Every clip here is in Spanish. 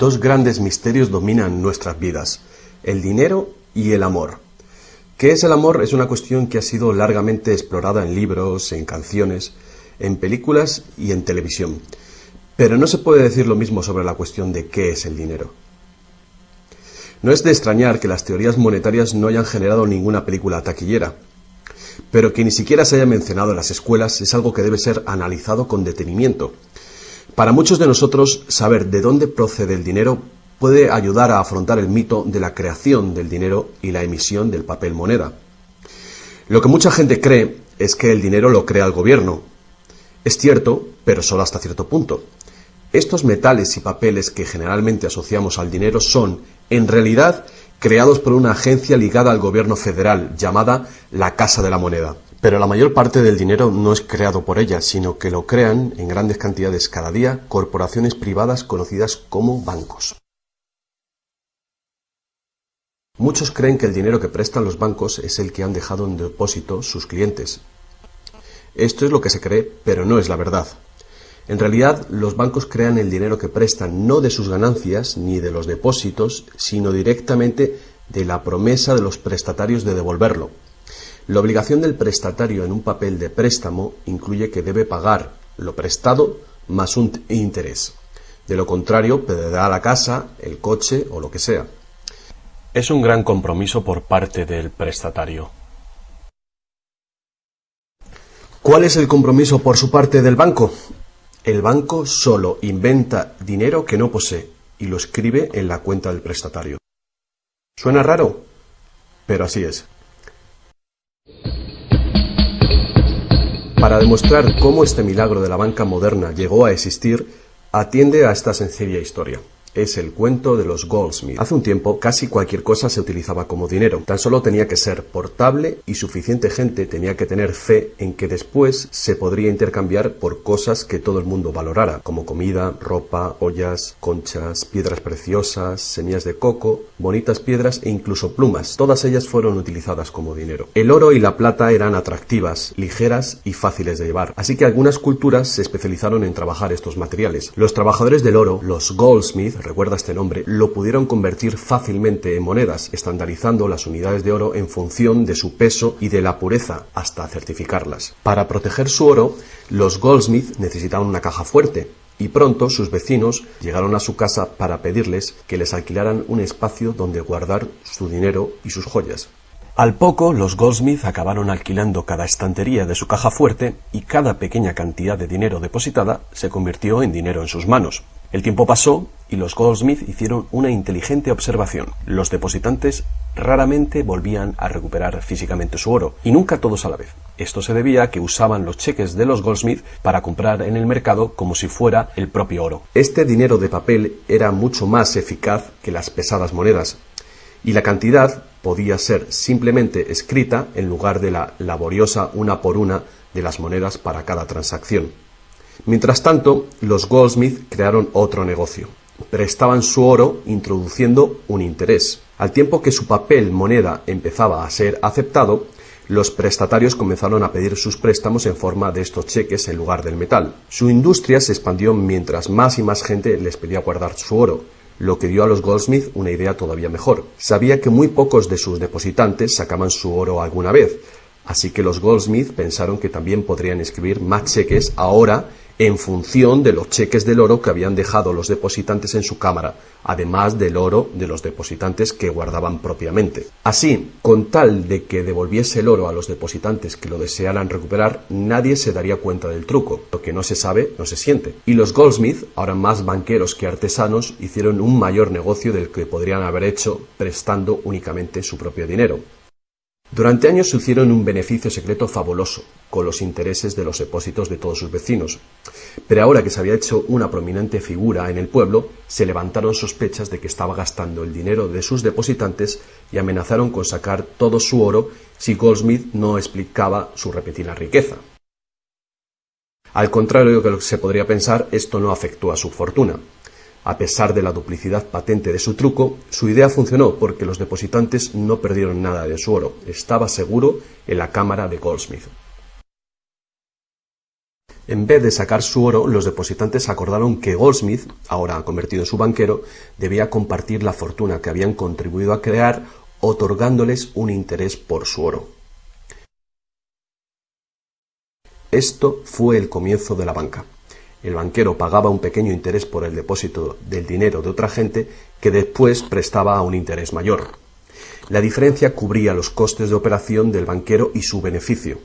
dos grandes misterios dominan nuestras vidas: el dinero y el amor. ¿Qué es el amor? Es una cuestión que ha sido largamente explorada en libros, en canciones, en películas y en televisión. Pero no se puede decir lo mismo sobre la cuestión de qué es el dinero. No es de extrañar que las teorías monetarias no hayan generado ninguna película taquillera, pero que ni siquiera se haya mencionado en las escuelas es algo que debe ser analizado con detenimiento. Para muchos de nosotros, saber de dónde procede el dinero puede ayudar a afrontar el mito de la creación del dinero y la emisión del papel moneda. Lo que mucha gente cree es que el dinero lo crea el gobierno. Es cierto, pero solo hasta cierto punto. Estos metales y papeles que generalmente asociamos al dinero son, en realidad, creados por una agencia ligada al gobierno federal, llamada la Casa de la Moneda. Pero la mayor parte del dinero no es creado por ella, sino que lo crean en grandes cantidades cada día corporaciones privadas conocidas como bancos. Muchos creen que el dinero que prestan los bancos es el que han dejado en depósito sus clientes. Esto es lo que se cree, pero no es la verdad. En realidad, los bancos crean el dinero que prestan no de sus ganancias ni de los depósitos, sino directamente de la promesa de los prestatarios de devolverlo. La obligación del prestatario en un papel de préstamo incluye que debe pagar lo prestado más un interés. De lo contrario, perderá la casa, el coche o lo que sea. Es un gran compromiso por parte del prestatario. ¿Cuál es el compromiso por su parte del banco? El banco solo inventa dinero que no posee y lo escribe en la cuenta del prestatario. ¿Suena raro? Pero así es. Para demostrar cómo este milagro de la banca moderna llegó a existir, atiende a esta sencilla historia. Es el cuento de los Goldsmith. Hace un tiempo, casi cualquier cosa se utilizaba como dinero. Tan solo tenía que ser portable y suficiente gente tenía que tener fe en que después se podría intercambiar por cosas que todo el mundo valorara, como comida, ropa, ollas, conchas, piedras preciosas, semillas de coco, bonitas piedras e incluso plumas. Todas ellas fueron utilizadas como dinero. El oro y la plata eran atractivas, ligeras y fáciles de llevar, así que algunas culturas se especializaron en trabajar estos materiales. Los trabajadores del oro, los Goldsmith, recuerda este nombre, lo pudieron convertir fácilmente en monedas, estandarizando las unidades de oro en función de su peso y de la pureza, hasta certificarlas. Para proteger su oro, los Goldsmith necesitaban una caja fuerte, y pronto sus vecinos llegaron a su casa para pedirles que les alquilaran un espacio donde guardar su dinero y sus joyas. Al poco, los Goldsmith acabaron alquilando cada estantería de su caja fuerte y cada pequeña cantidad de dinero depositada se convirtió en dinero en sus manos. El tiempo pasó y los Goldsmith hicieron una inteligente observación. Los depositantes raramente volvían a recuperar físicamente su oro, y nunca todos a la vez. Esto se debía a que usaban los cheques de los Goldsmith para comprar en el mercado como si fuera el propio oro. Este dinero de papel era mucho más eficaz que las pesadas monedas, y la cantidad podía ser simplemente escrita en lugar de la laboriosa una por una de las monedas para cada transacción. Mientras tanto, los Goldsmith crearon otro negocio. Prestaban su oro introduciendo un interés. Al tiempo que su papel moneda empezaba a ser aceptado, los prestatarios comenzaron a pedir sus préstamos en forma de estos cheques en lugar del metal. Su industria se expandió mientras más y más gente les pedía guardar su oro, lo que dio a los Goldsmith una idea todavía mejor. Sabía que muy pocos de sus depositantes sacaban su oro alguna vez, así que los Goldsmith pensaron que también podrían escribir más cheques ahora en función de los cheques del oro que habían dejado los depositantes en su cámara, además del oro de los depositantes que guardaban propiamente. Así, con tal de que devolviese el oro a los depositantes que lo desearan recuperar, nadie se daría cuenta del truco. Lo que no se sabe, no se siente. Y los Goldsmith, ahora más banqueros que artesanos, hicieron un mayor negocio del que podrían haber hecho prestando únicamente su propio dinero. Durante años se hicieron un beneficio secreto fabuloso, con los intereses de los depósitos de todos sus vecinos. Pero ahora que se había hecho una prominente figura en el pueblo, se levantaron sospechas de que estaba gastando el dinero de sus depositantes y amenazaron con sacar todo su oro si Goldsmith no explicaba su repentina riqueza. Al contrario de lo que se podría pensar, esto no afectó a su fortuna. A pesar de la duplicidad patente de su truco, su idea funcionó porque los depositantes no perdieron nada de su oro. Estaba seguro en la cámara de Goldsmith. En vez de sacar su oro, los depositantes acordaron que Goldsmith, ahora convertido en su banquero, debía compartir la fortuna que habían contribuido a crear, otorgándoles un interés por su oro. Esto fue el comienzo de la banca. El banquero pagaba un pequeño interés por el depósito del dinero de otra gente que después prestaba a un interés mayor. La diferencia cubría los costes de operación del banquero y su beneficio.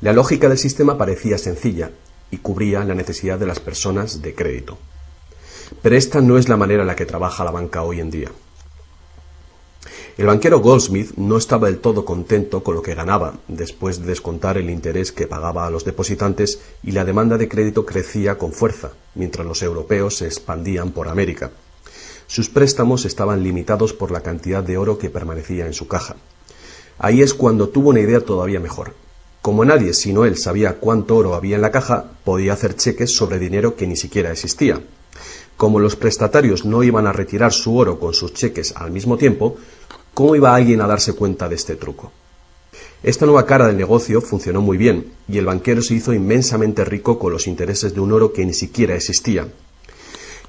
La lógica del sistema parecía sencilla y cubría la necesidad de las personas de crédito. Pero esta no es la manera en la que trabaja la banca hoy en día. El banquero Goldsmith no estaba del todo contento con lo que ganaba, después de descontar el interés que pagaba a los depositantes, y la demanda de crédito crecía con fuerza, mientras los europeos se expandían por América. Sus préstamos estaban limitados por la cantidad de oro que permanecía en su caja. Ahí es cuando tuvo una idea todavía mejor. Como nadie sino él sabía cuánto oro había en la caja, podía hacer cheques sobre dinero que ni siquiera existía. Como los prestatarios no iban a retirar su oro con sus cheques al mismo tiempo, ¿cómo iba alguien a darse cuenta de este truco? Esta nueva cara del negocio funcionó muy bien, y el banquero se hizo inmensamente rico con los intereses de un oro que ni siquiera existía.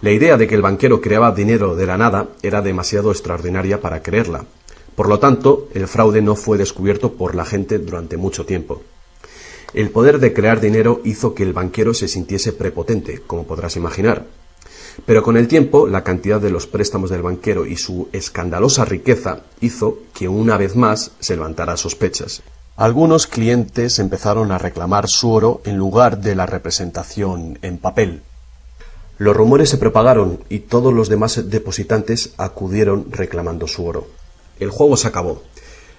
La idea de que el banquero creaba dinero de la nada era demasiado extraordinaria para creerla. Por lo tanto, el fraude no fue descubierto por la gente durante mucho tiempo. El poder de crear dinero hizo que el banquero se sintiese prepotente, como podrás imaginar. Pero con el tiempo, la cantidad de los préstamos del banquero y su escandalosa riqueza hizo que una vez más se levantara sospechas. Algunos clientes empezaron a reclamar su oro en lugar de la representación en papel. Los rumores se propagaron y todos los demás depositantes acudieron reclamando su oro. El juego se acabó.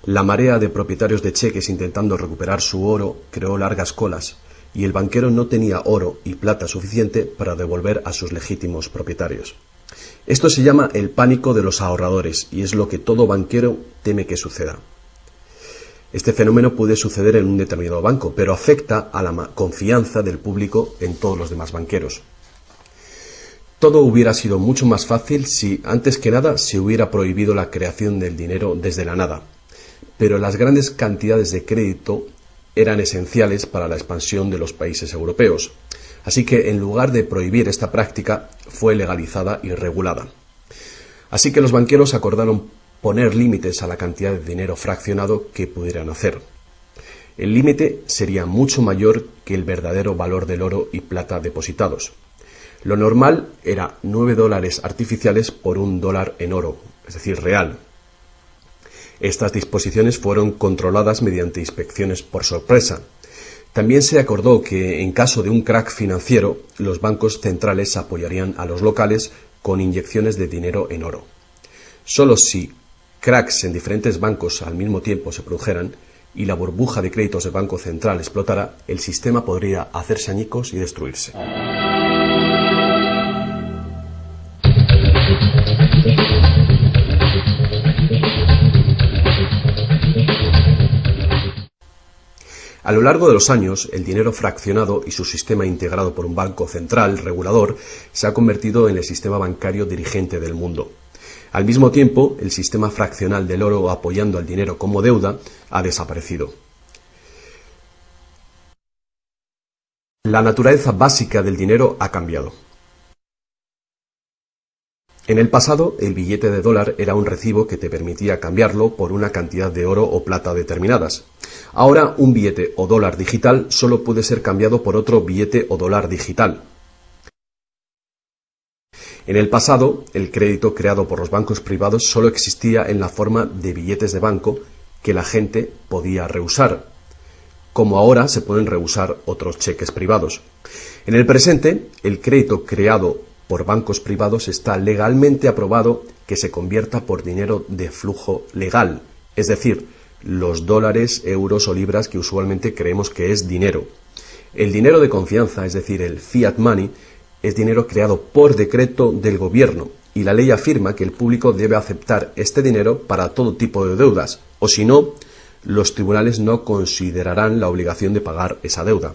La marea de propietarios de cheques intentando recuperar su oro creó largas colas, y el banquero no tenía oro y plata suficiente para devolver a sus legítimos propietarios. Esto se llama el pánico de los ahorradores, y es lo que todo banquero teme que suceda. Este fenómeno puede suceder en un determinado banco, pero afecta a la confianza del público en todos los demás banqueros. Todo hubiera sido mucho más fácil si, antes que nada, se hubiera prohibido la creación del dinero desde la nada. Pero las grandes cantidades de crédito eran esenciales para la expansión de los países europeos. Así que, en lugar de prohibir esta práctica, fue legalizada y regulada. Así que los banqueros acordaron poner límites a la cantidad de dinero fraccionado que pudieran hacer. El límite sería mucho mayor que el verdadero valor del oro y plata depositados. Lo normal era $9 artificiales por $1 en oro, es decir, real. Estas disposiciones fueron controladas mediante inspecciones por sorpresa. También se acordó que, en caso de un crack financiero, los bancos centrales apoyarían a los locales con inyecciones de dinero en oro. Solo si cracks en diferentes bancos al mismo tiempo se produjeran y la burbuja de créditos del Banco Central explotara, el sistema podría hacerse añicos y destruirse. A lo largo de los años, el dinero fraccionado y su sistema integrado por un banco central regulador se ha convertido en el sistema bancario dirigente del mundo. Al mismo tiempo, el sistema fraccional del oro apoyando al dinero como deuda ha desaparecido. La naturaleza básica del dinero ha cambiado. En el pasado, el billete de dólar era un recibo que te permitía cambiarlo por una cantidad de oro o plata determinadas. Ahora, un billete o dólar digital solo puede ser cambiado por otro billete o dólar digital. En el pasado, el crédito creado por los bancos privados solo existía en la forma de billetes de banco que la gente podía rehusar, como ahora se pueden rehusar otros cheques privados. En el presente, el crédito creado por bancos privados está legalmente aprobado que se convierta por dinero de flujo legal, es decir, los dólares, euros o libras que usualmente creemos que es dinero. El dinero de confianza, es decir, el fiat money, es dinero creado por decreto del gobierno, y la ley afirma que el público debe aceptar este dinero para todo tipo de deudas, o si no, los tribunales no considerarán la obligación de pagar esa deuda.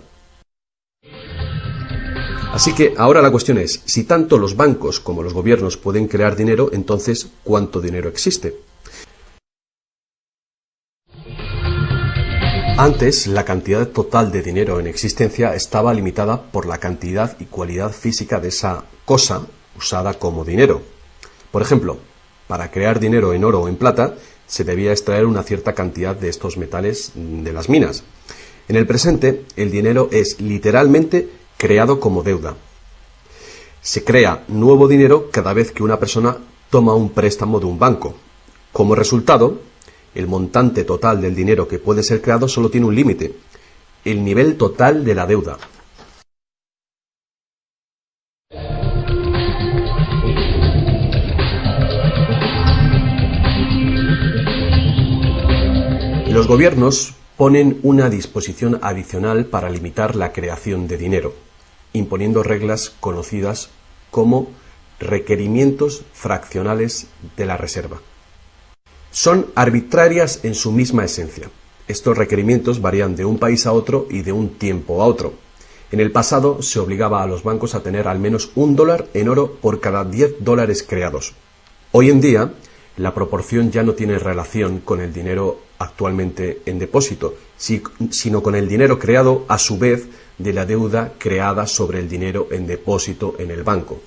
Así que ahora la cuestión es, si tanto los bancos como los gobiernos pueden crear dinero, entonces, ¿cuánto dinero existe? Antes, la cantidad total de dinero en existencia estaba limitada por la cantidad y cualidad física de esa cosa usada como dinero. Por ejemplo, para crear dinero en oro o en plata, se debía extraer una cierta cantidad de estos metales de las minas. En el presente, el dinero es literalmente creado como deuda. Se crea nuevo dinero cada vez que una persona toma un préstamo de un banco. Como resultado, el montante total del dinero que puede ser creado solo tiene un límite: el nivel total de la deuda. Los gobiernos ponen una disposición adicional para limitar la creación de dinero, imponiendo reglas conocidas como requerimientos fraccionales de la reserva. Son arbitrarias en su misma esencia. Estos requerimientos varían de un país a otro y de un tiempo a otro. En el pasado se obligaba a los bancos a tener al menos $1 en oro por cada $10 creados. Hoy en día, la proporción ya no tiene relación con el dinero actualmente en depósito, sino con el dinero creado a su vez de la deuda creada sobre el dinero en depósito en el banco.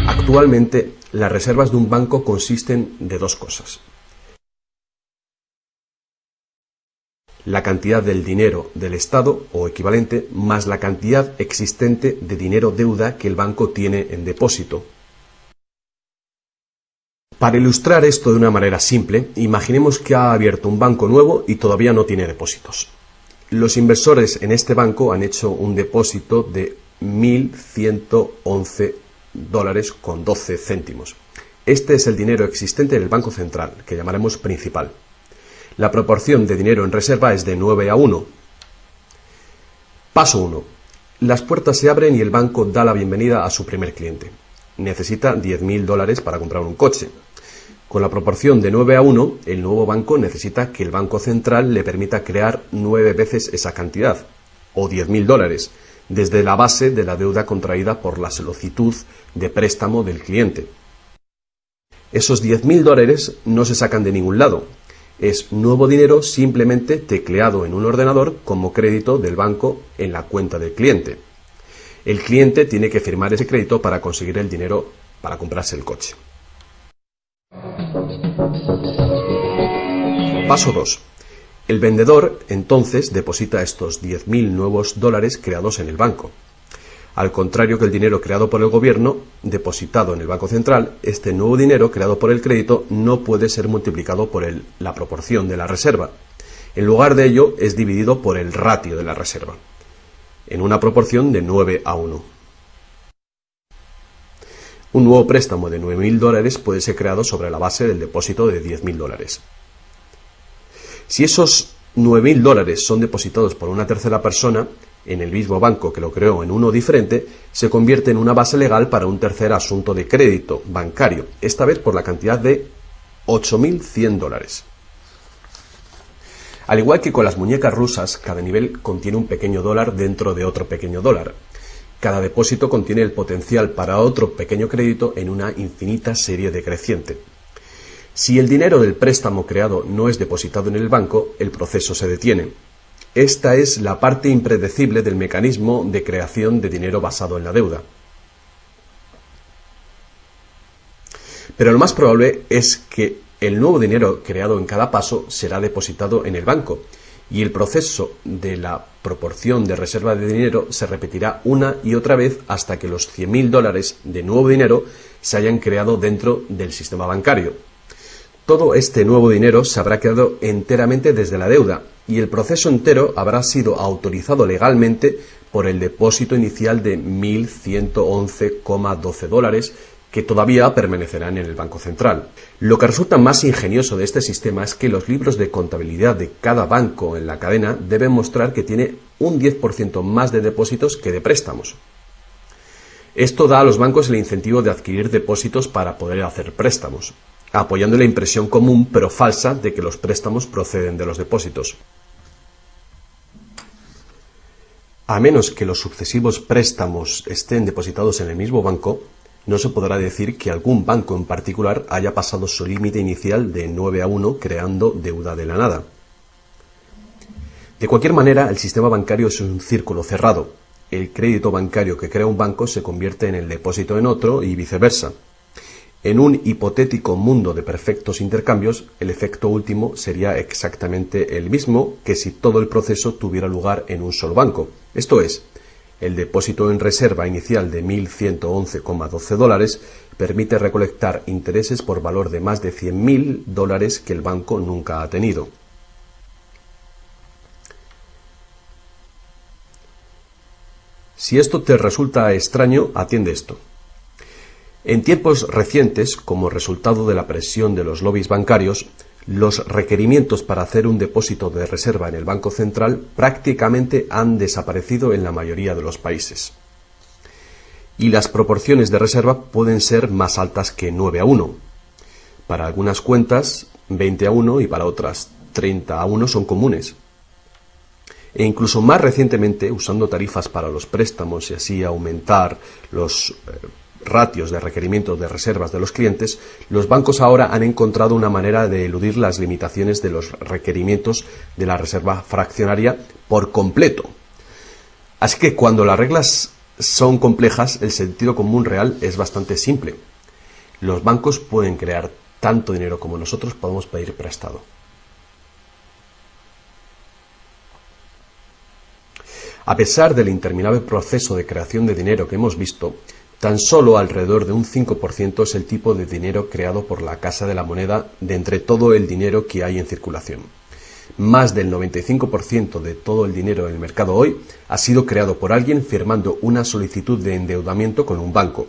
Actualmente, las reservas de un banco consisten de dos cosas: la cantidad del dinero del Estado o equivalente más la cantidad existente de dinero deuda que el banco tiene en depósito. Para ilustrar esto de una manera simple, imaginemos que ha abierto un banco nuevo y todavía no tiene depósitos. Los inversores en este banco han hecho un depósito de $1.111,12. Este es el dinero existente en el Banco Central, que llamaremos principal. La proporción de dinero en reserva es de 9:1. Paso 1. Las puertas se abren y el banco da la bienvenida a su primer cliente. Necesita $10.000 para comprar un coche. Con la proporción de 9:1, el nuevo banco necesita que el Banco Central le permita crear 9 veces esa cantidad, o $10.000, desde la base de la deuda contraída por la solicitud de préstamo del cliente. Esos $10.000 no se sacan de ningún lado. Es nuevo dinero simplemente tecleado en un ordenador como crédito del banco en la cuenta del cliente. El cliente tiene que firmar ese crédito para conseguir el dinero para comprarse el coche. Paso 2. El vendedor entonces deposita estos 10.000 nuevos dólares creados en el banco. Al contrario que el dinero creado por el gobierno, depositado en el Banco Central, este nuevo dinero creado por el crédito no puede ser multiplicado por la proporción de la reserva. En lugar de ello, es dividido por el ratio de la reserva, en una proporción de 9:1. Un nuevo préstamo de $9.000 puede ser creado sobre la base del depósito de $10.000. Si esos $9.000 son depositados por una tercera persona, en el mismo banco que lo creó en uno diferente, se convierte en una base legal para un tercer asunto de crédito bancario, esta vez por la cantidad de $8.100. Al igual que con las muñecas rusas, cada nivel contiene un pequeño dólar dentro de otro pequeño dólar. Cada depósito contiene el potencial para otro pequeño crédito en una infinita serie decreciente. Si el dinero del préstamo creado no es depositado en el banco, el proceso se detiene. Esta es la parte impredecible del mecanismo de creación de dinero basado en la deuda. Pero lo más probable es que el nuevo dinero creado en cada paso será depositado en el banco, y el proceso de la proporción de reserva de dinero se repetirá una y otra vez hasta que los $100.000 de nuevo dinero se hayan creado dentro del sistema bancario. Todo este nuevo dinero se habrá creado enteramente desde la deuda, y el proceso entero habrá sido autorizado legalmente por el depósito inicial de $1.111,12 que todavía permanecerán en el Banco Central. Lo que resulta más ingenioso de este sistema es que los libros de contabilidad de cada banco en la cadena deben mostrar que tiene un 10% más de depósitos que de préstamos. Esto da a los bancos el incentivo de adquirir depósitos para poder hacer préstamos, apoyando la impresión común pero falsa de que los préstamos proceden de los depósitos. A menos que los sucesivos préstamos estén depositados en el mismo banco, no se podrá decir que algún banco en particular haya pasado su límite inicial de 9-1 creando deuda de la nada. De cualquier manera, el sistema bancario es un círculo cerrado. El crédito bancario que crea un banco se convierte en el depósito en otro y viceversa. En un hipotético mundo de perfectos intercambios, el efecto último sería exactamente el mismo que si todo el proceso tuviera lugar en un solo banco. Esto es, el depósito en reserva inicial de $1.111,12 permite recolectar intereses por valor de más de $100.000 que el banco nunca ha tenido. Si esto te resulta extraño, atiende esto. En tiempos recientes, como resultado de la presión de los lobbies bancarios, los requerimientos para hacer un depósito de reserva en el Banco Central prácticamente han desaparecido en la mayoría de los países. Y las proporciones de reserva pueden ser más altas que 9-1. Para algunas cuentas, 20-1 y para otras 30-1 son comunes. E incluso más recientemente, usando tarifas para los préstamos y así aumentar los ratios de requerimientos de reservas de los clientes, los bancos ahora han encontrado una manera de eludir las limitaciones de los requerimientos de la reserva fraccionaria por completo. Así que cuando las reglas son complejas, el sentido común real es bastante simple. Los bancos pueden crear tanto dinero como nosotros podemos pedir prestado. A pesar del interminable proceso de creación de dinero que hemos visto, tan solo alrededor de un 5% es el tipo de dinero creado por la Casa de la Moneda de entre todo el dinero que hay en circulación. Más del 95% de todo el dinero en el mercado hoy ha sido creado por alguien firmando una solicitud de endeudamiento con un banco.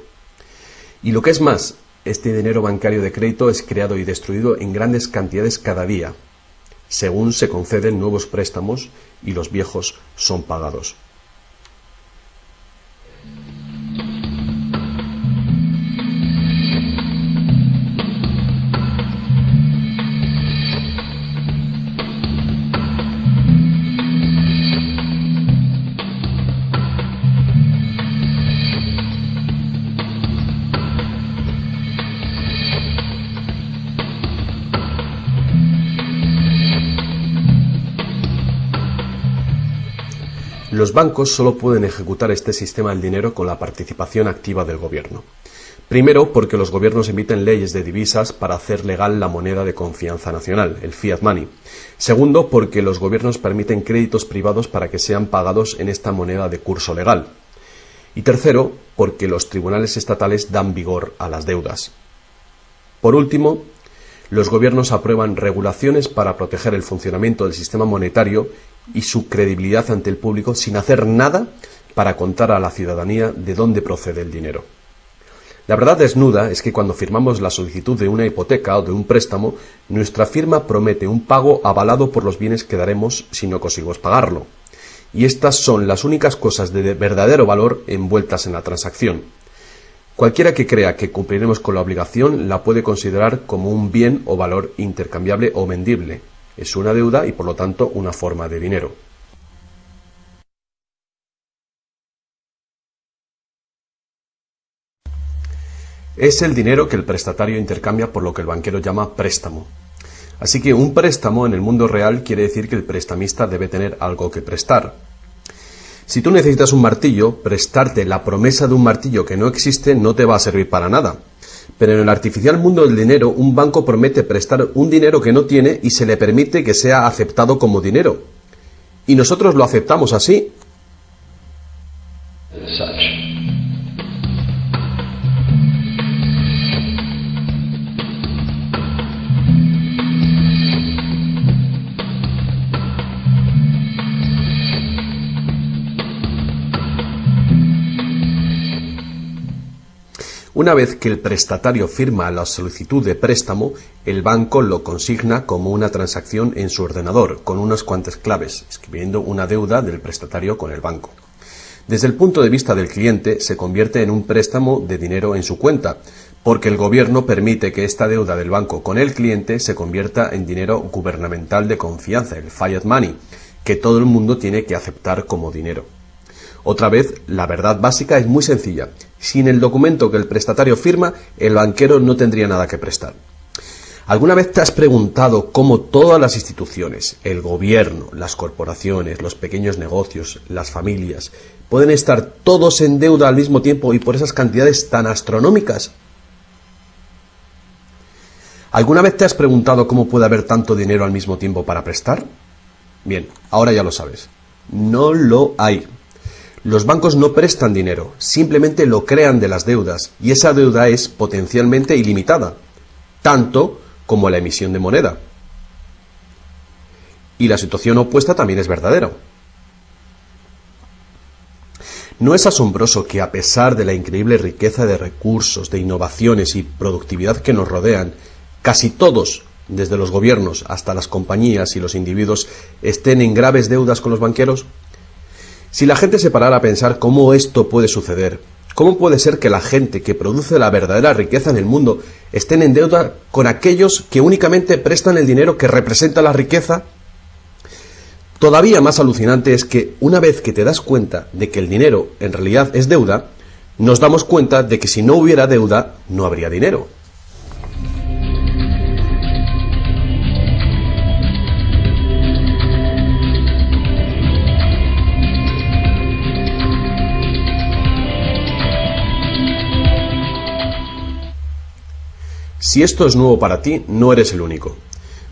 Y lo que es más, este dinero bancario de crédito es creado y destruido en grandes cantidades cada día, según se conceden nuevos préstamos y los viejos son pagados. Los bancos solo pueden ejecutar este sistema del dinero con la participación activa del gobierno. Primero, porque los gobiernos emiten leyes de divisas para hacer legal la moneda de confianza nacional, el fiat money. Segundo, porque los gobiernos permiten créditos privados para que sean pagados en esta moneda de curso legal. Y tercero, porque los tribunales estatales dan vigor a las deudas. Por último, los gobiernos aprueban regulaciones para proteger el funcionamiento del sistema monetario y su credibilidad ante el público sin hacer nada para contar a la ciudadanía de dónde procede el dinero. La verdad desnuda es que cuando firmamos la solicitud de una hipoteca o de un préstamo, nuestra firma promete un pago avalado por los bienes que daremos si no conseguimos pagarlo. Y estas son las únicas cosas de verdadero valor envueltas en la transacción. Cualquiera que crea que cumpliremos con la obligación la puede considerar como un bien o valor intercambiable o vendible. Es una deuda y por lo tanto una forma de dinero. Es el dinero que el prestatario intercambia por lo que el banquero llama préstamo. Así que un préstamo en el mundo real quiere decir que el prestamista debe tener algo que prestar. Si tú necesitas un martillo, prestarte la promesa de un martillo que no existe no te va a servir para nada. Pero en el artificial mundo del dinero, un banco promete prestar un dinero que no tiene y se le permite que sea aceptado como dinero. Y nosotros lo aceptamos así. Una vez que el prestatario firma la solicitud de préstamo, el banco lo consigna como una transacción en su ordenador, con unas cuantas claves, escribiendo una deuda del prestatario con el banco. Desde el punto de vista del cliente, se convierte en un préstamo de dinero en su cuenta, porque el gobierno permite que esta deuda del banco con el cliente se convierta en dinero gubernamental de confianza, el fiat money, que todo el mundo tiene que aceptar como dinero. Otra vez, la verdad básica es muy sencilla. Sin el documento que el prestatario firma, el banquero no tendría nada que prestar. ¿Alguna vez te has preguntado cómo todas las instituciones, el gobierno, las corporaciones, los pequeños negocios, las familias, pueden estar todos en deuda al mismo tiempo y por esas cantidades tan astronómicas? ¿Alguna vez te has preguntado cómo puede haber tanto dinero al mismo tiempo para prestar? Bien, ahora ya lo sabes. No lo hay. Los bancos no prestan dinero, simplemente lo crean de las deudas, y esa deuda es potencialmente ilimitada, tanto como la emisión de moneda. Y la situación opuesta también es verdadera. ¿No es asombroso que a pesar de la increíble riqueza de recursos, de innovaciones y productividad que nos rodean, casi todos, desde los gobiernos hasta las compañías y los individuos, estén en graves deudas con los banqueros? Si la gente se parara a pensar cómo esto puede suceder, ¿cómo puede ser que la gente que produce la verdadera riqueza en el mundo estén en deuda con aquellos que únicamente prestan el dinero que representa la riqueza? Todavía más alucinante es que una vez que te das cuenta de que el dinero en realidad es deuda, nos damos cuenta de que si no hubiera deuda, no habría dinero. Si esto es nuevo para ti, no eres el único.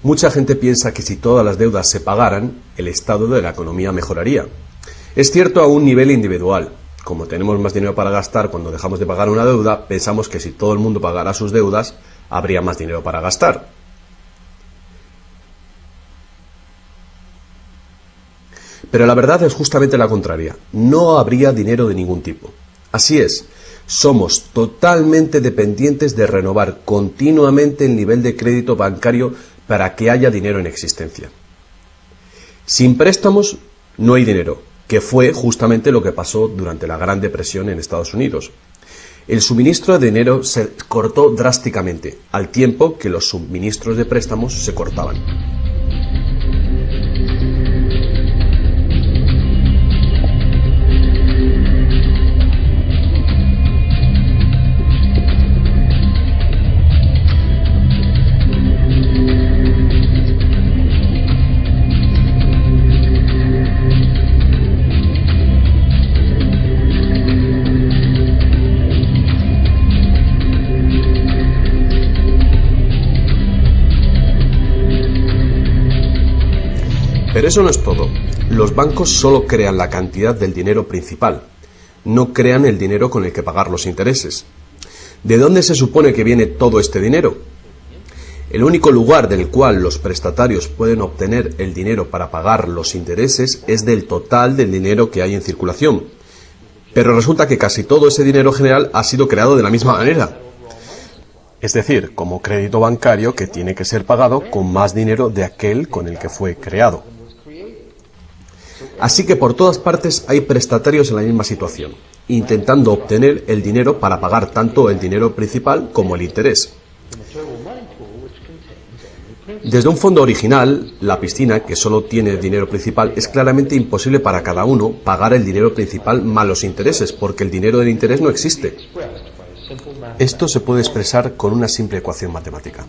Mucha gente piensa que si todas las deudas se pagaran, el estado de la economía mejoraría. Es cierto a un nivel individual. Como tenemos más dinero para gastar cuando dejamos de pagar una deuda, pensamos que si todo el mundo pagara sus deudas, habría más dinero para gastar. Pero la verdad es justamente la contraria. No habría dinero de ningún tipo. Así es. Somos totalmente dependientes de renovar continuamente el nivel de crédito bancario para que haya dinero en existencia. Sin préstamos no hay dinero, que fue justamente lo que pasó durante la Gran Depresión en Estados Unidos. El suministro de dinero se cortó drásticamente, al tiempo que los suministros de préstamos se cortaban. Pero eso no es todo. Los bancos solo crean la cantidad del dinero principal. No crean el dinero con el que pagar los intereses. ¿De dónde se supone que viene todo este dinero? El único lugar del cual los prestatarios pueden obtener el dinero para pagar los intereses es del total del dinero que hay en circulación. Pero resulta que casi todo ese dinero general ha sido creado de la misma manera. Es decir, como crédito bancario que tiene que ser pagado con más dinero de aquel con el que fue creado. Así que por todas partes hay prestatarios en la misma situación, intentando obtener el dinero para pagar tanto el dinero principal como el interés. Desde un fondo original, la piscina, que solo tiene dinero principal, es claramente imposible para cada uno pagar el dinero principal más los intereses, porque el dinero del interés no existe. Esto se puede expresar con una simple ecuación matemática.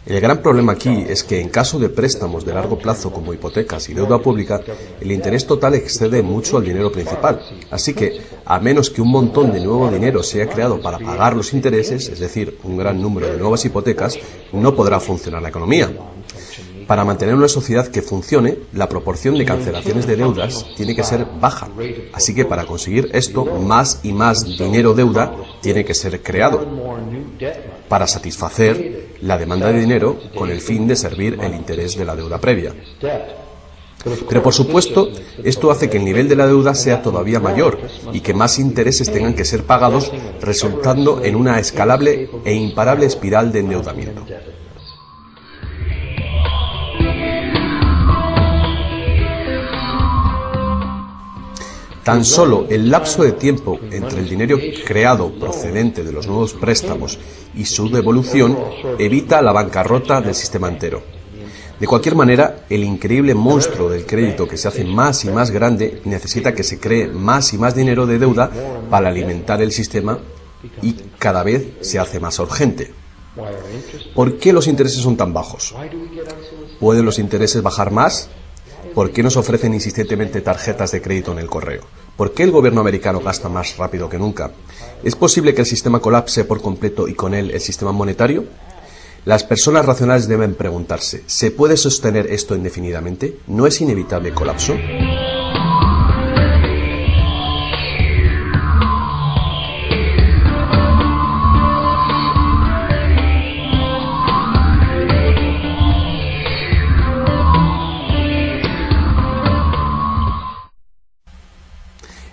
El gran problema aquí es que en caso de préstamos de largo plazo como hipotecas y deuda pública, el interés total excede mucho al dinero principal. Así que, a menos que un montón de nuevo dinero sea creado para pagar los intereses, es decir, un gran número de nuevas hipotecas, no podrá funcionar la economía. Para mantener una sociedad que funcione, la proporción de cancelaciones de deudas tiene que ser baja. Así que para conseguir esto, más y más dinero deuda tiene que ser creado para satisfacer la demanda de dinero con el fin de servir el interés de la deuda previa. Pero por supuesto, esto hace que el nivel de la deuda sea todavía mayor y que más intereses tengan que ser pagados, resultando en una escalable e imparable espiral de endeudamiento. Tan solo el lapso de tiempo entre el dinero creado procedente de los nuevos préstamos y su devolución evita la bancarrota del sistema entero. De cualquier manera, el increíble monstruo del crédito que se hace más y más grande necesita que se cree más y más dinero de deuda para alimentar el sistema y cada vez se hace más urgente. ¿Por qué los intereses son tan bajos? ¿Pueden los intereses bajar más? ¿Por qué nos ofrecen insistentemente tarjetas de crédito en el correo? ¿Por qué el gobierno americano gasta más rápido que nunca? ¿Es posible que el sistema colapse por completo y con él el sistema monetario? Las personas racionales deben preguntarse, ¿se puede sostener esto indefinidamente? ¿No es inevitable el colapso?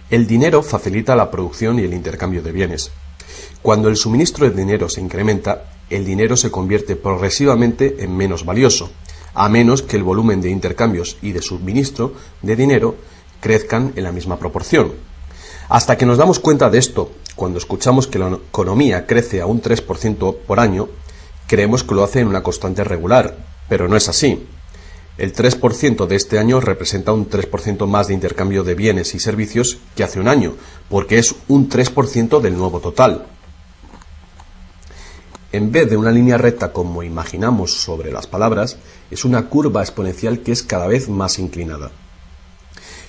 El dinero facilita la producción y el intercambio de bienes. Cuando el suministro de dinero se incrementa, el dinero se convierte progresivamente en menos valioso, a menos que el volumen de intercambios y de suministro de dinero crezcan en la misma proporción. Hasta que nos damos cuenta de esto, cuando escuchamos que la economía crece a un 3% por año, creemos que lo hace en una constante regular, pero no es así. El 3% de este año representa un 3% más de intercambio de bienes y servicios que hace un año, porque es un 3% del nuevo total. En vez de una línea recta como imaginamos sobre las palabras, es una curva exponencial que es cada vez más inclinada.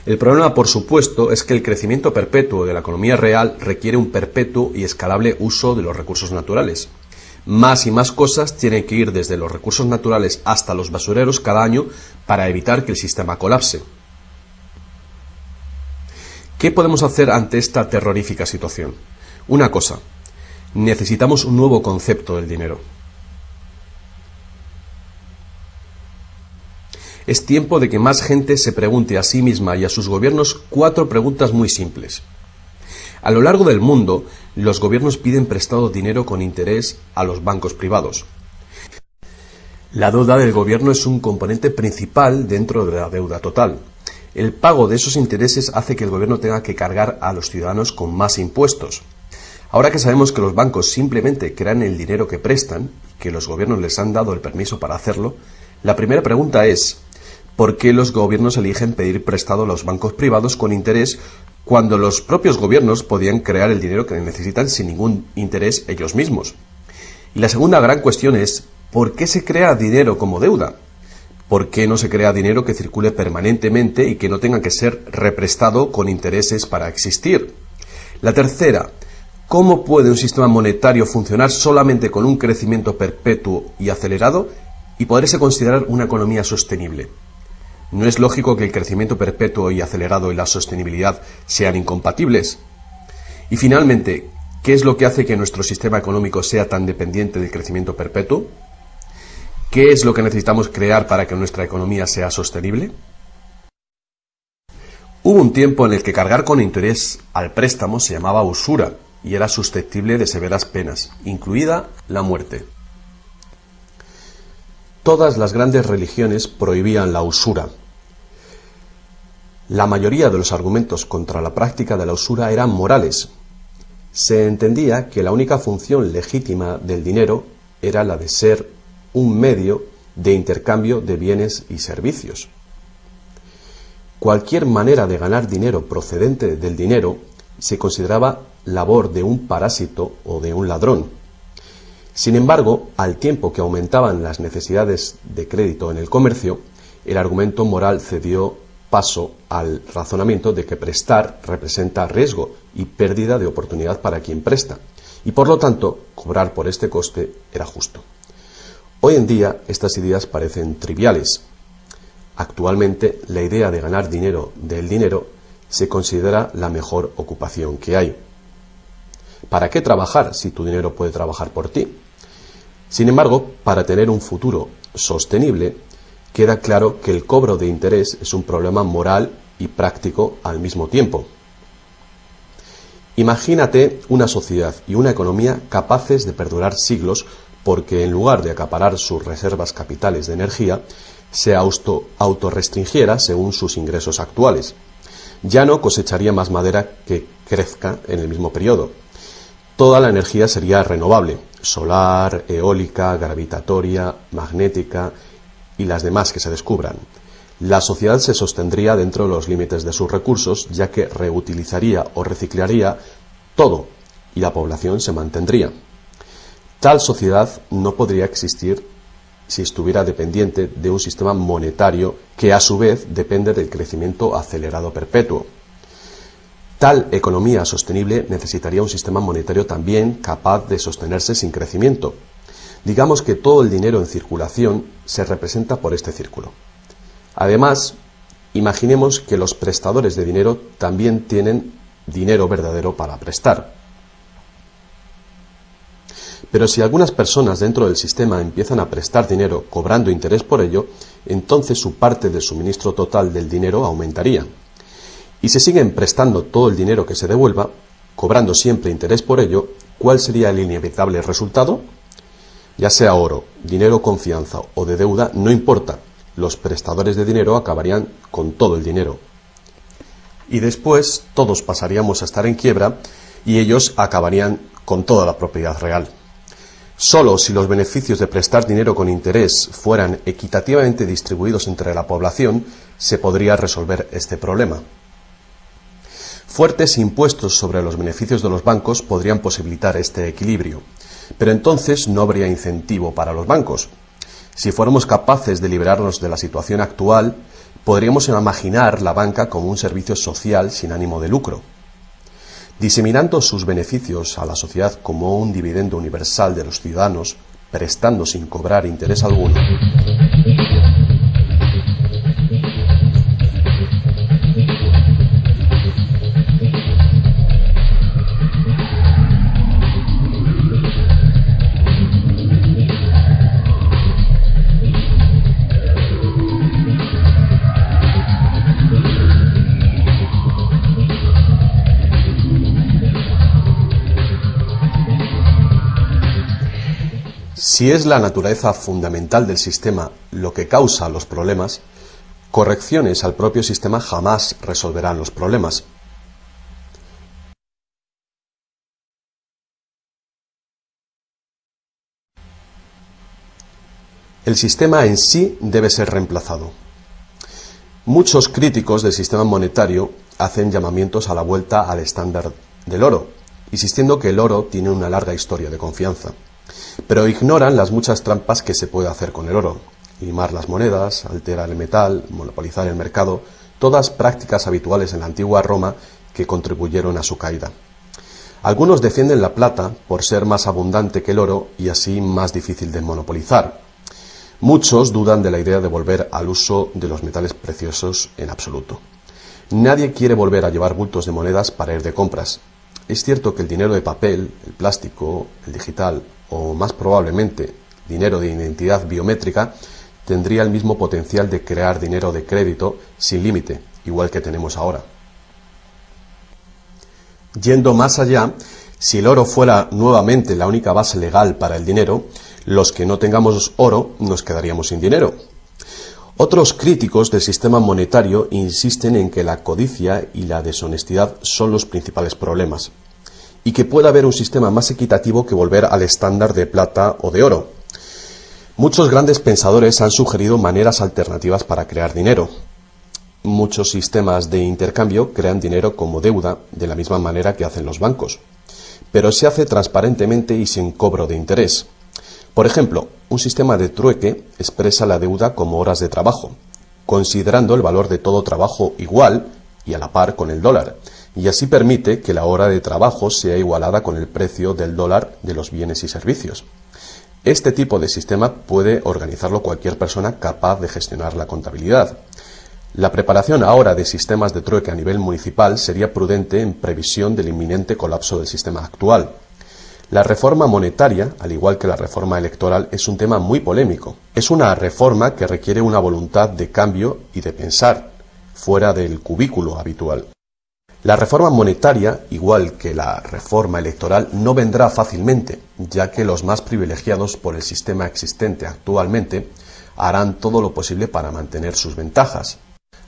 El problema, por supuesto, es que el crecimiento perpetuo de la economía real requiere un perpetuo y escalable uso de los recursos naturales. Más y más cosas tienen que ir desde los recursos naturales hasta los basureros cada año para evitar que el sistema colapse. ¿Qué podemos hacer ante esta terrorífica situación? Una cosa, necesitamos un nuevo concepto del dinero. Es tiempo de que más gente se pregunte a sí misma y a sus gobiernos 4 preguntas muy simples. A lo largo del mundo, los gobiernos piden prestado dinero con interés a los bancos privados. La deuda del gobierno es un componente principal dentro de la deuda total. El pago de esos intereses hace que el gobierno tenga que cargar a los ciudadanos con más impuestos. Ahora que sabemos que los bancos simplemente crean el dinero que prestan y que los gobiernos les han dado el permiso para hacerlo, la primera pregunta es ¿por qué los gobiernos eligen pedir prestado a los bancos privados con interés cuando los propios gobiernos podían crear el dinero que necesitan sin ningún interés ellos mismos? Y la segunda gran cuestión es ¿por qué se crea dinero como deuda? ¿Por qué no se crea dinero que circule permanentemente y que no tenga que ser represtado con intereses para existir? La tercera, ¿cómo puede un sistema monetario funcionar solamente con un crecimiento perpetuo y acelerado y poderse considerar una economía sostenible? ¿No es lógico que el crecimiento perpetuo y acelerado y la sostenibilidad sean incompatibles? Y finalmente, ¿qué es lo que hace que nuestro sistema económico sea tan dependiente del crecimiento perpetuo? ¿Qué es lo que necesitamos crear para que nuestra economía sea sostenible? Hubo un tiempo en el que cargar con interés al préstamo se llamaba usura y era susceptible de severas penas, incluida la muerte. Todas las grandes religiones prohibían la usura. La mayoría de los argumentos contra la práctica de la usura eran morales. Se entendía que la única función legítima del dinero era la de ser un medio de intercambio de bienes y servicios. Cualquier manera de ganar dinero procedente del dinero se consideraba labor de un parásito o de un ladrón. Sin embargo, al tiempo que aumentaban las necesidades de crédito en el comercio, el argumento moral cedió paso al razonamiento de que prestar representa riesgo y pérdida de oportunidad para quien presta, y por lo tanto, cobrar por este coste era justo. Hoy en día, estas ideas parecen triviales. Actualmente, la idea de ganar dinero del dinero se considera la mejor ocupación que hay. ¿Para qué trabajar si tu dinero puede trabajar por ti? Sin embargo, para tener un futuro sostenible, queda claro que el cobro de interés es un problema moral y práctico al mismo tiempo. Imagínate una sociedad y una economía capaces de perdurar siglos porque en lugar de acaparar sus reservas capitales de energía, se autorrestringiera según sus ingresos actuales. Ya no cosecharía más madera que crezca en el mismo periodo. Toda la energía sería renovable, solar, eólica, gravitatoria, magnética, y las demás que se descubran. La sociedad se sostendría dentro de los límites de sus recursos, ya que reutilizaría o reciclaría todo y la población se mantendría. Tal sociedad no podría existir si estuviera dependiente de un sistema monetario que a su vez depende del crecimiento acelerado perpetuo. Tal economía sostenible necesitaría un sistema monetario también capaz de sostenerse sin crecimiento. Digamos que todo el dinero en circulación se representa por este círculo. Además, imaginemos que los prestadores de dinero también tienen dinero verdadero para prestar. Pero si algunas personas dentro del sistema empiezan a prestar dinero cobrando interés por ello, entonces su parte del suministro total del dinero aumentaría. Y si siguen prestando todo el dinero que se devuelva, cobrando siempre interés por ello, ¿cuál sería el inevitable resultado? Ya sea oro, dinero confianza o de deuda, no importa, los prestadores de dinero acabarían con todo el dinero. Y después todos pasaríamos a estar en quiebra y ellos acabarían con toda la propiedad real. Solo si los beneficios de prestar dinero con interés fueran equitativamente distribuidos entre la población, se podría resolver este problema. Fuertes impuestos sobre los beneficios de los bancos podrían posibilitar este equilibrio, pero entonces no habría incentivo para los bancos. Si fuéramos capaces de liberarnos de la situación actual, podríamos imaginar la banca como un servicio social sin ánimo de lucro. Diseminando sus beneficios a la sociedad como un dividendo universal de los ciudadanos, prestando sin cobrar interés alguno. Si es la naturaleza fundamental del sistema lo que causa los problemas, correcciones al propio sistema jamás resolverán los problemas. El sistema en sí debe ser reemplazado. Muchos críticos del sistema monetario hacen llamamientos a la vuelta al estándar del oro, insistiendo que el oro tiene una larga historia de confianza. Pero ignoran las muchas trampas que se puede hacer con el oro: limar las monedas, alterar el metal, monopolizar el mercado, todas prácticas habituales en la antigua Roma que contribuyeron a su caída. Algunos defienden la plata por ser más abundante que el oro y así más difícil de monopolizar. Muchos dudan de la idea de volver al uso de los metales preciosos en absoluto. Nadie quiere volver a llevar bultos de monedas para ir de compras. Es cierto que el dinero de papel, el plástico, el digital o más probablemente dinero de identidad biométrica tendría el mismo potencial de crear dinero de crédito sin límite, igual que tenemos ahora. Yendo más allá, si el oro fuera nuevamente la única base legal para el dinero, los que no tengamos oro nos quedaríamos sin dinero. Otros críticos del sistema monetario insisten en que la codicia y la deshonestidad son los principales problemas, y que puede haber un sistema más equitativo que volver al estándar de plata o de oro. Muchos grandes pensadores han sugerido maneras alternativas para crear dinero. Muchos sistemas de intercambio crean dinero como deuda, de la misma manera que hacen los bancos, pero se hace transparentemente y sin cobro de interés. Por ejemplo, un sistema de trueque expresa la deuda como horas de trabajo, considerando el valor de todo trabajo igual y a la par con el dólar, y así permite que la hora de trabajo sea igualada con el precio del dólar de los bienes y servicios. Este tipo de sistema puede organizarlo cualquier persona capaz de gestionar la contabilidad. La preparación ahora de sistemas de trueque a nivel municipal sería prudente en previsión del inminente colapso del sistema actual. La reforma monetaria, al igual que la reforma electoral, es un tema muy polémico. Es una reforma que requiere una voluntad de cambio y de pensar, fuera del cubículo habitual. La reforma monetaria, igual que la reforma electoral, no vendrá fácilmente, ya que los más privilegiados por el sistema existente actualmente harán todo lo posible para mantener sus ventajas.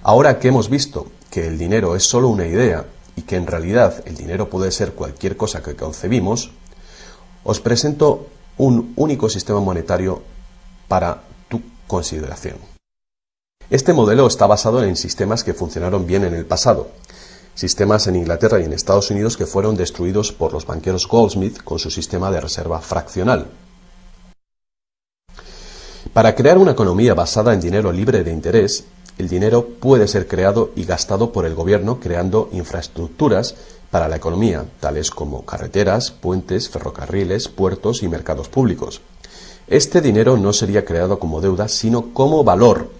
Ahora que hemos visto que el dinero es solo una idea y que en realidad el dinero puede ser cualquier cosa que concebimos, os presento un único sistema monetario para tu consideración. Este modelo está basado en sistemas que funcionaron bien en el pasado, sistemas en Inglaterra y en Estados Unidos que fueron destruidos por los banqueros Goldsmith con su sistema de reserva fraccional. Para crear una economía basada en dinero libre de interés, el dinero puede ser creado y gastado por el gobierno creando infraestructuras para la economía, tales como carreteras, puentes, ferrocarriles, puertos y mercados públicos. Este dinero no sería creado como deuda, sino como valor.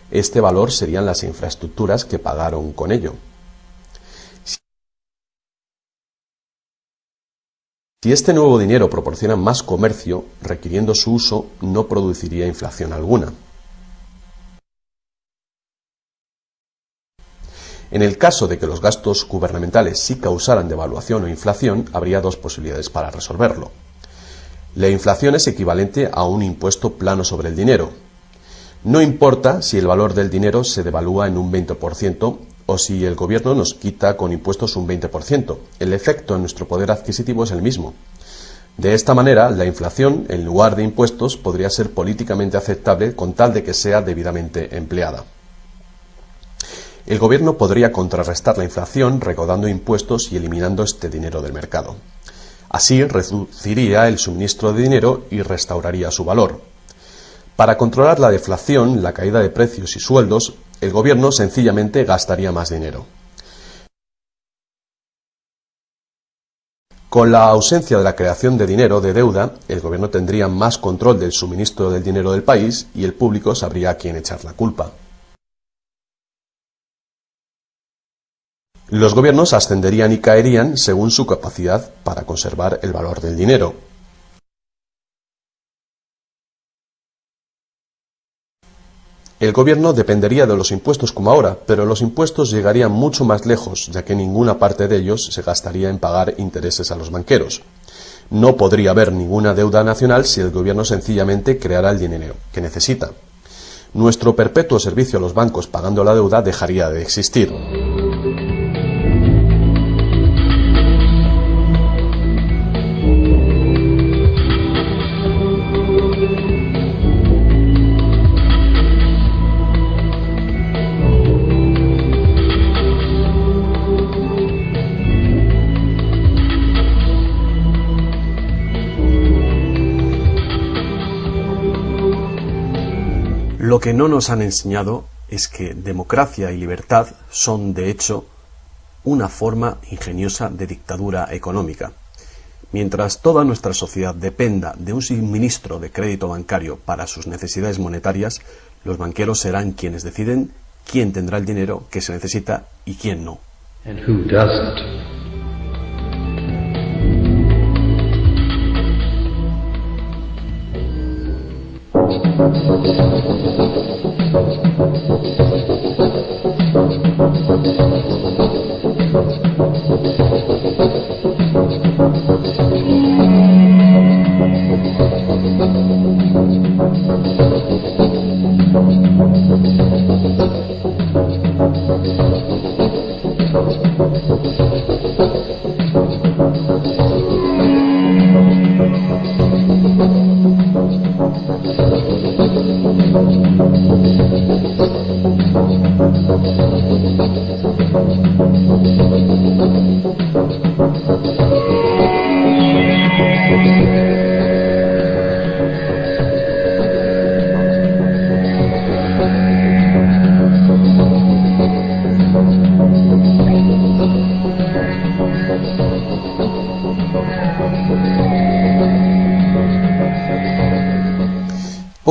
Este valor serían las infraestructuras que pagaron con ello. Si este nuevo dinero proporciona más comercio, requiriendo su uso, no produciría inflación alguna. En el caso de que los gastos gubernamentales sí causaran devaluación o inflación, habría dos posibilidades para resolverlo. La inflación es equivalente a un impuesto plano sobre el dinero. No importa si el valor del dinero se devalúa en un 20% o si el gobierno nos quita con impuestos un 20%. El efecto en nuestro poder adquisitivo es el mismo. De esta manera, la inflación, en lugar de impuestos, podría ser políticamente aceptable con tal de que sea debidamente empleada. El gobierno podría contrarrestar la inflación recaudando impuestos y eliminando este dinero del mercado. Así reduciría el suministro de dinero y restauraría su valor. Para controlar la deflación, la caída de precios y sueldos, el gobierno sencillamente gastaría más dinero. Con la ausencia de la creación de dinero de deuda, el gobierno tendría más control del suministro del dinero del país y el público sabría a quién echar la culpa. Los gobiernos ascenderían y caerían según su capacidad para conservar el valor del dinero. El gobierno dependería de los impuestos como ahora, pero los impuestos llegarían mucho más lejos, ya que ninguna parte de ellos se gastaría en pagar intereses a los banqueros. No podría haber ninguna deuda nacional si el gobierno sencillamente creara el dinero que necesita. Nuestro perpetuo servicio a los bancos pagando la deuda dejaría de existir. Lo que no nos han enseñado es que democracia y libertad son, de hecho, una forma ingeniosa de dictadura económica. Mientras toda nuestra sociedad dependa de un suministro de crédito bancario para sus necesidades monetarias, los banqueros serán quienes deciden quién tendrá el dinero que se necesita y quién no. And who doesn't?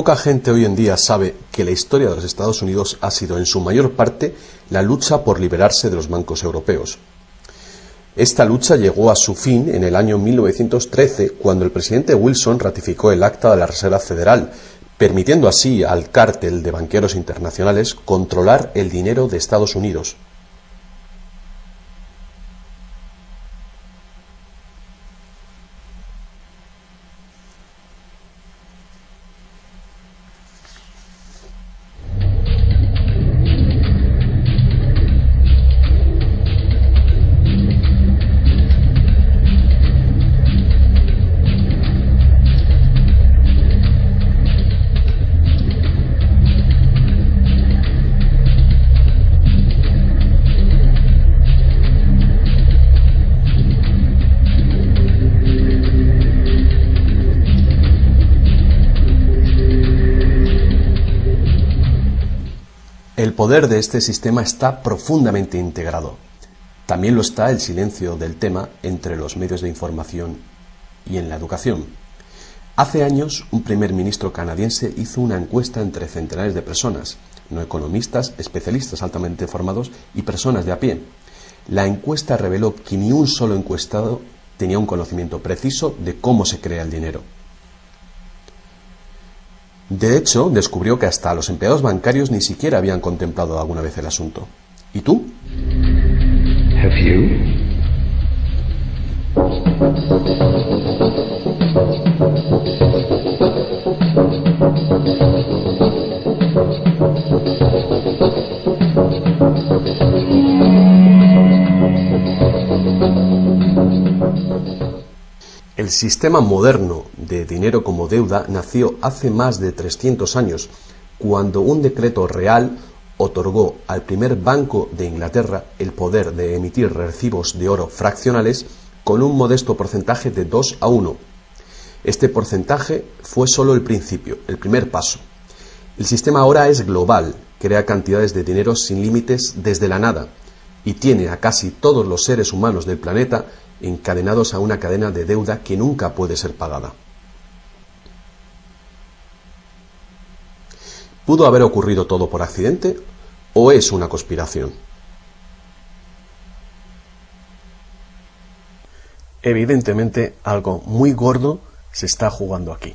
Poca gente hoy en día sabe que la historia de los Estados Unidos ha sido en su mayor parte la lucha por liberarse de los bancos europeos. Esta lucha llegó a su fin en el año 1913, cuando el presidente Wilson ratificó el Acta de la Reserva Federal, permitiendo así al cártel de banqueros internacionales controlar el dinero de Estados Unidos. El poder de este sistema está profundamente integrado. También lo está el silencio del tema entre los medios de información y en la educación. Hace años, un primer ministro canadiense hizo una encuesta entre centenares de personas, no economistas, especialistas altamente formados y personas de a pie. La encuesta reveló que ni un solo encuestado tenía un conocimiento preciso de cómo se crea el dinero. De hecho, descubrió que hasta los empleados bancarios ni siquiera habían contemplado alguna vez el asunto. ¿Y tú? Have you? El sistema moderno de dinero como deuda nació hace más de 300 años, cuando un decreto real otorgó al primer Banco de Inglaterra el poder de emitir recibos de oro fraccionales con un modesto porcentaje de 2:1. Este porcentaje fue solo el principio, el primer paso. El sistema ahora es global, crea cantidades de dinero sin límites desde la nada y tiene a casi todos los seres humanos del planeta encadenados a una cadena de deuda que nunca puede ser pagada. ¿Pudo haber ocurrido todo por accidente o es una conspiración? Evidentemente, algo muy gordo se está jugando aquí.